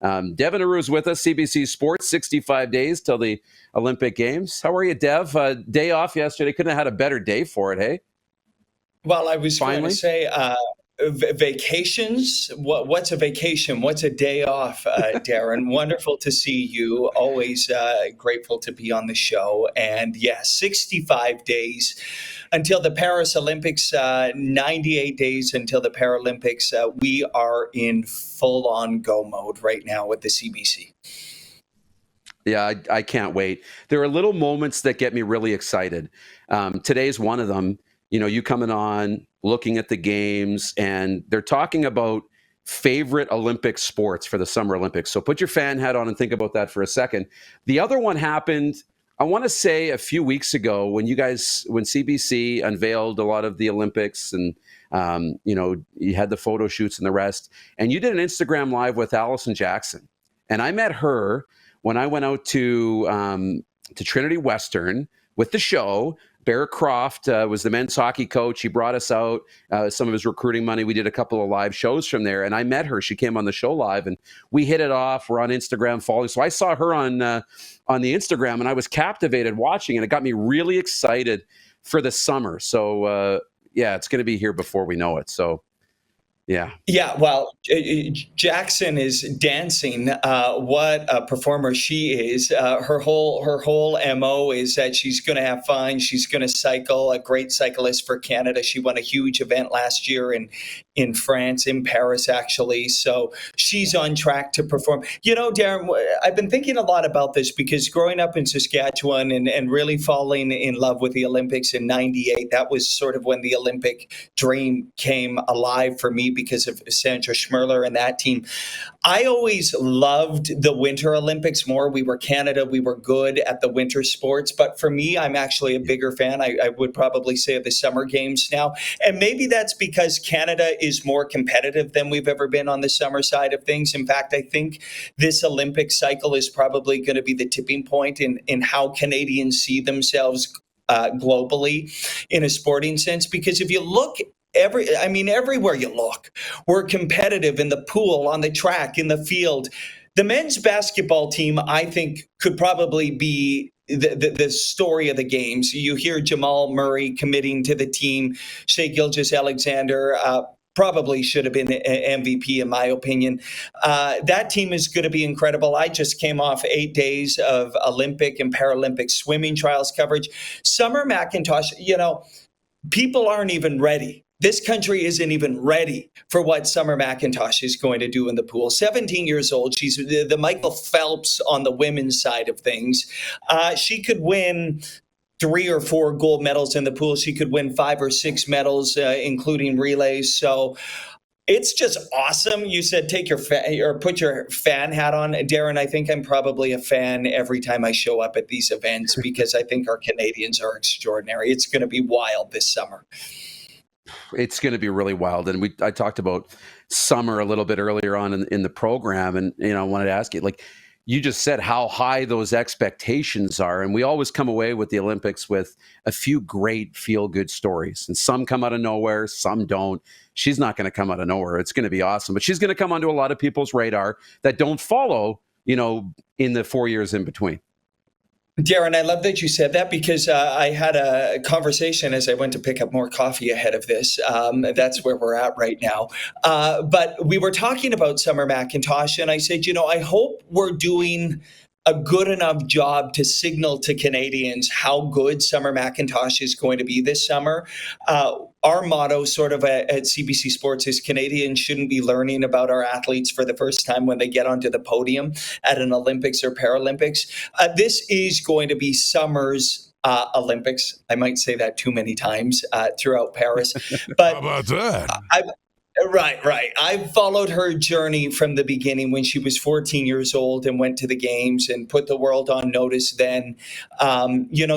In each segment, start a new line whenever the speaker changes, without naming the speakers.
Devin Heroux is with us, CBC Sports, 65 days till the Olympic Games. How are you, Dev? Day off yesterday. Couldn't have had a better day for it, hey?
Well, I was
Finally?
going to say vacations. What's a vacation? What's a day off, Darren? Wonderful to see you. Always grateful to be on the show. And yeah, 65 days until the Paris Olympics, 98 days until the Paralympics. We are in full-on go mode right now with the CBC.
Yeah, I can't wait. There are little moments that get me really excited. Today's one of them. You know, you coming on, looking at the games, and they're talking about favorite Olympic sports for the Summer Olympics. So put your fan hat on and think about that for a second. The other one happened, I want to say a few weeks ago when CBC unveiled a lot of the Olympics and, you had the photo shoots and the rest. And you did an Instagram Live with Allison Jackson. And I met her when I went out to Trinity Western with the show. Barrett Croft was the men's hockey coach. He brought us out some of his recruiting money. We did a couple of live shows from there, and I met her. She came on the show live, and we hit it off. We're on Instagram following. So I saw her on the Instagram, and I was captivated watching, and it got me really excited for the summer. So, it's going to be here before we know it. So, yeah.
Yeah, well, Jackson is dancing. What a performer she is. Her whole MO is that she's going to have fun. She's going to cycle, a great cyclist for Canada. She won a huge event last year in France, in Paris, actually. So she's on track to perform. You know, Darren, I've been thinking a lot about this because growing up in Saskatchewan and really falling in love with the Olympics in 98, that was sort of when the Olympic dream came alive for me because of Sandra Schmirler and that team. I always loved the Winter Olympics more. We were Canada. We were good at the winter sports. But for me, I'm actually a bigger fan, I would probably say, of the Summer Games now. And maybe that's because Canada is more competitive than we've ever been on the summer side of things. In fact, I think this Olympic cycle is probably going to be the tipping point in how Canadians see themselves globally in a sporting sense. Because if you look everywhere you look, we're competitive in the pool, on the track, in the field. The men's basketball team, I think, could probably be the story of the games. You hear Jamal Murray committing to the team. Shai Gilgeous-Alexander probably should have been MVP, in my opinion. That team is going to be incredible. I just came off 8 days of Olympic and Paralympic swimming trials coverage. Summer McIntosh, people aren't even ready. This country isn't even ready for what Summer McIntosh is going to do in the pool. 17 years old. She's the Michael Phelps on the women's side of things. She could win 3 or 4 gold medals in the pool. She could win 5 or 6 medals, including relays. So it's just awesome. You said put your fan hat on. Darren, I think I'm probably a fan every time I show up at these events because I think our Canadians are extraordinary. It's going to be wild this summer.
It's going to be really wild. And I talked about summer a little bit earlier on in the program. And, I wanted to ask you, like you just said, how high those expectations are. And we always come away with the Olympics with a few great feel-good stories. And some come out of nowhere, some don't. She's not going to come out of nowhere. It's going to be awesome. But she's going to come onto a lot of people's radar that don't follow, in the 4 years in between.
Darren, I love that you said that because I had a conversation as I went to pick up more coffee ahead of this. That's where we're at right now. But we were talking about Summer McIntosh, and I said, I hope we're doing a good enough job to signal to Canadians how good Summer McIntosh is going to be this summer. Our motto sort of at CBC Sports is Canadians shouldn't be learning about our athletes for the first time when they get onto the podium at an Olympics or Paralympics. This is going to be summer's Olympics. I might say that too many times throughout Paris. But
how about that?
Right. I followed her journey from the beginning when she was 14 years old and went to the games and put the world on notice then.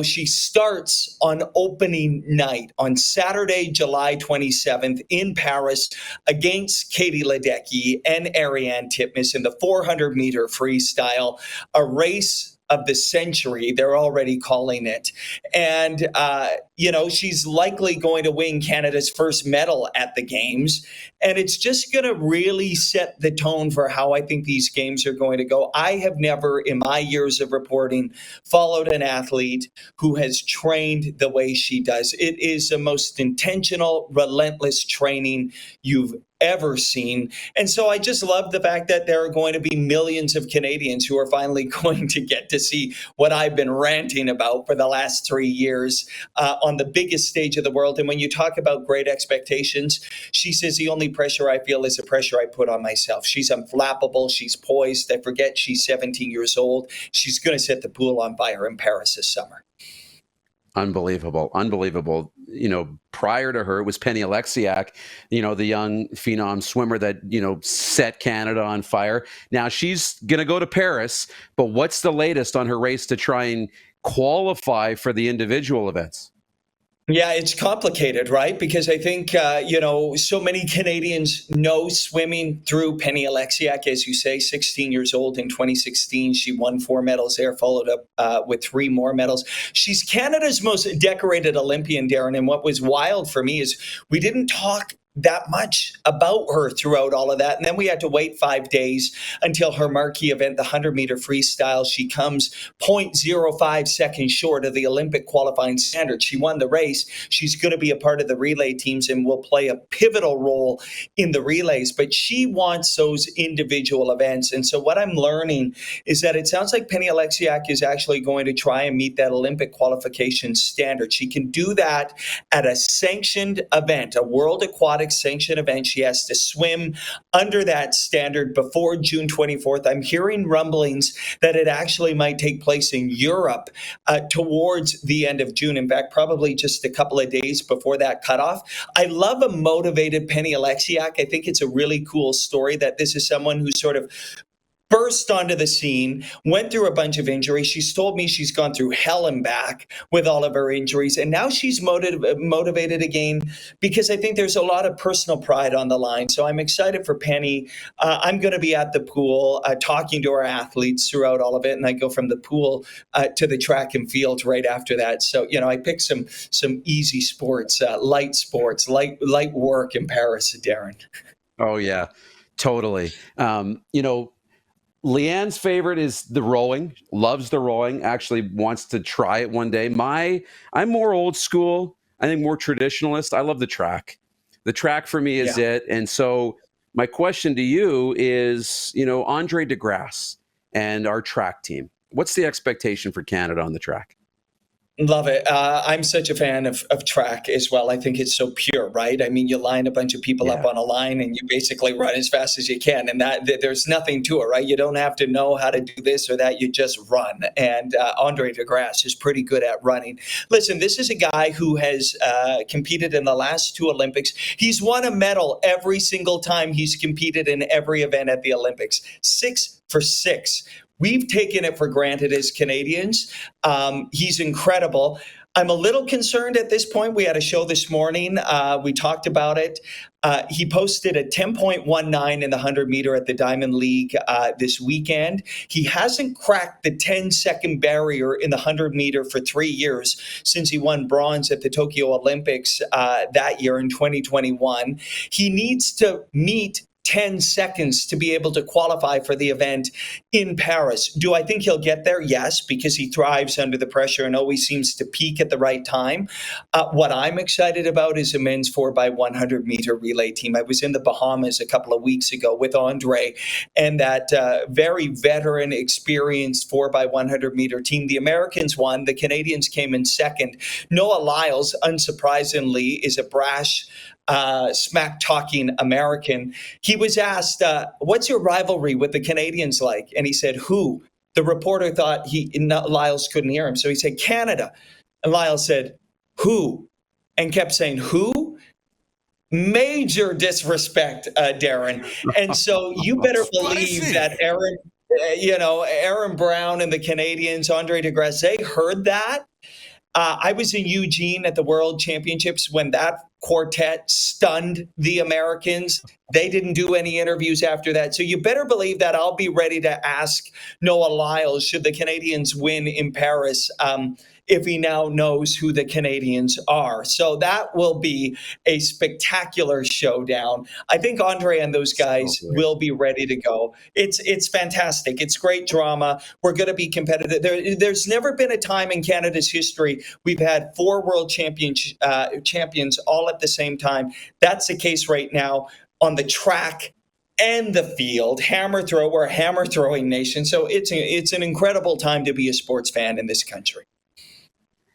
She starts on opening night on Saturday, July 27th in Paris against Katie Ledecky and Ariane Titmus in the 400-meter freestyle, a race of the century, they're already calling it. And she's likely going to win Canada's first medal at the games. And it's just going to really set the tone for how I think these games are going to go. I have never, in my years of reporting, followed an athlete who has trained the way she does. It is the most intentional, relentless training you've ever seen. And so I just love the fact that there are going to be millions of Canadians who are finally going to get to see what I've been ranting about for the last 3 years on the biggest stage of the world. And when you talk about great expectations, she says the only pressure I feel is the pressure I put on myself. She's unflappable. She's poised. I forget she's 17 years old. She's going to set the pool on fire in Paris this summer.
Unbelievable. Prior to her, it was Penny Oleksiak, the young phenom swimmer that, set Canada on fire. Now she's going to go to Paris, but what's the latest on her race to try and qualify for the individual events?
Yeah, it's complicated, right? Because I think, so many Canadians know swimming through Penny Oleksiak, as you say, 16 years old in 2016. She won 4 medals there, followed up with 3 more medals. She's Canada's most decorated Olympian, Darren. And what was wild for me is we didn't talk that much about her throughout all of that. And then we had to wait 5 days until her marquee event, the 100-meter freestyle. She comes 0.05 seconds short of the Olympic qualifying standard. She won the race. She's going to be a part of the relay teams and will play a pivotal role in the relays. But she wants those individual events. And so what I'm learning is that it sounds like Penny Oleksiak is actually going to try and meet that Olympic qualification standard. She can do that at a sanctioned event, a World Aquatic sanctioned event. She has to swim under that standard before June 24th. I'm hearing rumblings that it actually might take place in Europe towards the end of June. In fact, probably just a couple of days before that cutoff. I love a motivated Penny Oleksiak. I think it's a really cool story that this is someone who sort of burst onto the scene, went through a bunch of injuries. She's told me she's gone through hell and back with all of her injuries. And now she's motivated again because I think there's a lot of personal pride on the line. So I'm excited for Penny. I'm going to be at the pool talking to our athletes throughout all of it. And I go from the pool to the track and field right after that. So, I picked some easy sports, light work in Paris, Darren.
Oh, yeah, totally. Leanne's favorite is the rowing, loves the rowing, actually wants to try it one day. I'm more old school. I think more traditionalist. I love the track. The track for me is it. And so my question to you is, Andre DeGrasse and our track team, what's the expectation for Canada on the track?
Love it. I'm such a fan of track as well. I think it's so pure, right? I mean, you line a bunch of people up on a line and you basically run as fast as you can. And that there's nothing to it, right? You don't have to know how to do this or that. You just run. And Andre DeGrasse is pretty good at running. Listen, this is a guy who has competed in the last 2 Olympics. He's won a medal every single time he's competed in every event at the Olympics. 6 for 6. We've taken it for granted as Canadians. He's incredible. I'm a little concerned at this point. We had a show this morning. We talked about it. He posted a 10.19 in the 100-meter at the Diamond League this weekend. He hasn't cracked the 10-second barrier in the 100-meter for 3 years since he won bronze at the Tokyo Olympics that year in 2021. He needs to meet 10 seconds to be able to qualify for the event in Paris. Do I think he'll get there? Yes, because he thrives under the pressure and always seems to peak at the right time. What I'm excited about is a men's 4x100 meter relay team. I was in the Bahamas a couple of weeks ago with Andre and that very veteran, experienced 4x100 meter team. The Americans won. The Canadians came in second. Noah Lyles, unsurprisingly, is a brash smack-talking American. He was asked, what's your rivalry with the Canadians like? And he said, who? The reporter thought Lyles couldn't hear him. So he said, Canada. And Lyles said, who? And kept saying, who? Major disrespect, Darren. And so you better believe that Aaron Brown and the Canadians, Andre DeGrasse, they heard that. I was in Eugene at the World Championships when that quartet stunned the Americans. They didn't do any interviews after that. So you better believe that I'll be ready to ask Noah Lyles, should the Canadians win in Paris, if he now knows who the Canadians are. So that will be a spectacular showdown. I think Andre and those
So
guys
great.
will be ready to go. It's fantastic. It's great drama. We're going to be competitive. There's never been a time in Canada's history we've had four world champions all at the same time. That's the case right now on the track and the field. Hammer throw, we're a hammer throwing nation. So it's an incredible time to be a sports fan in this country.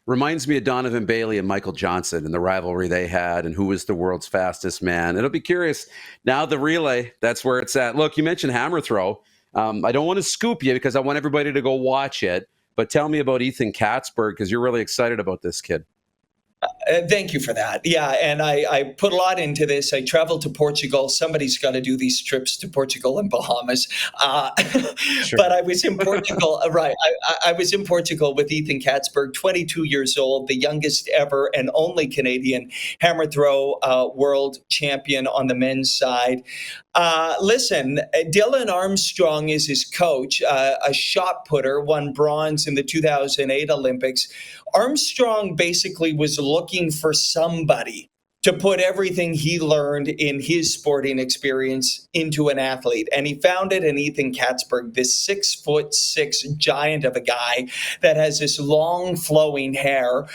Reminds me of Donovan Bailey and Michael Johnson and the rivalry they had and who was the world's fastest man. It'll be curious. Now the relay, that's where it's at. Look, you mentioned hammer throw. I don't want to scoop you because I want everybody to go watch it. But tell me about Ethan Katzberg because you're really excited about this kid.
Thank you for that. Yeah, and I put a lot into this. I traveled to Portugal. Somebody's got to do these trips to Portugal and Bahamas.
Sure.
But I was in Portugal, right? I was in Portugal with Ethan Katzberg, 22 years old, the youngest ever and only Canadian hammer throw world champion on the men's side. Listen, Dylan Armstrong is his coach, a shot putter, won bronze in the 2008 Olympics. Armstrong basically was looking for somebody to put everything he learned in his sporting experience into an athlete. And he found it in Ethan Katzberg, this 6'6" giant of a guy that has this long flowing hair.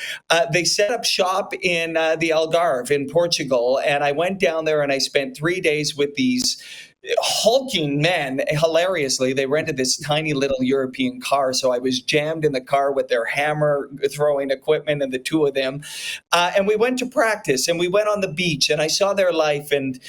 They set up shop in the Algarve in Portugal. And I went down there and I spent 3 days with these hulking men. Hilariously, they rented this tiny little European car, so I was jammed in the car with their hammer throwing equipment and the two of them, and we went to practice and we went on the beach and I saw their life. And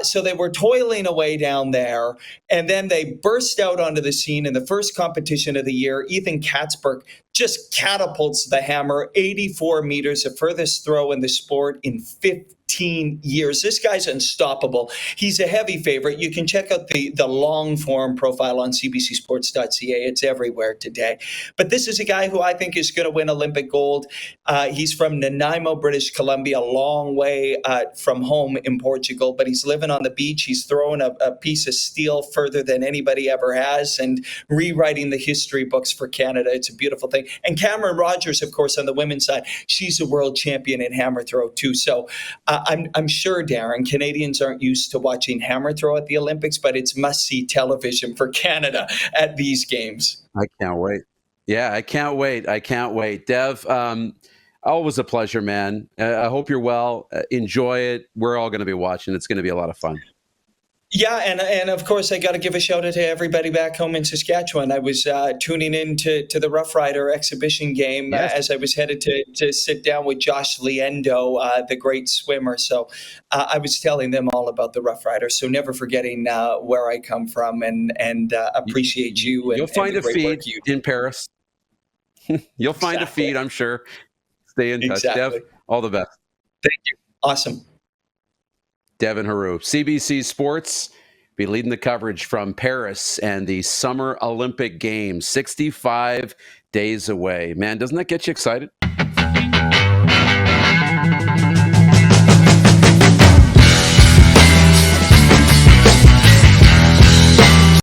so they were toiling away down there, and then they burst out onto the scene in the first competition of the year. Ethan Katzberg just catapults the hammer 84 meters, the furthest throw in the sport in 15 years. This guy's unstoppable. He's a heavy favorite. You can check out the long form profile on cbcsports.ca. It's everywhere today. But this is a guy who I think is going to win Olympic gold. He's from Nanaimo, British Columbia, a long way from home in Portugal, but he's living on the beach. He's throwing a piece of steel further than anybody ever has and rewriting the history books for Canada. It's a beautiful thing. And Cameron Rogers, of course, on the women's side, she's a world champion in hammer throw too. So I'm sure, Darren, Canadians aren't used to watching hammer throw at the Olympics, but it's must-see television for Canada at these games.
I can't wait. Yeah, I can't wait. I can't wait. Dev, always a pleasure, man. I hope you're well. Enjoy it. We're all going to be watching. It's going to be a lot of fun.
Yeah, and of course, I got to give a shout out to everybody back home in Saskatchewan. I was tuning in to the Rough Rider exhibition game as I was headed to sit down with Josh Liendo, the great swimmer. So I was telling them all about the Rough Rider. So never forgetting where I come from, and appreciate you.
You'll find a feed in Paris. You'll find a feed, I'm sure. Stay in touch, Dev. All the best.
Thank you. Awesome.
Devin Heroux, CBC Sports, be leading the coverage from Paris and the Summer Olympic Games, 65 days away. Man, doesn't that get you excited?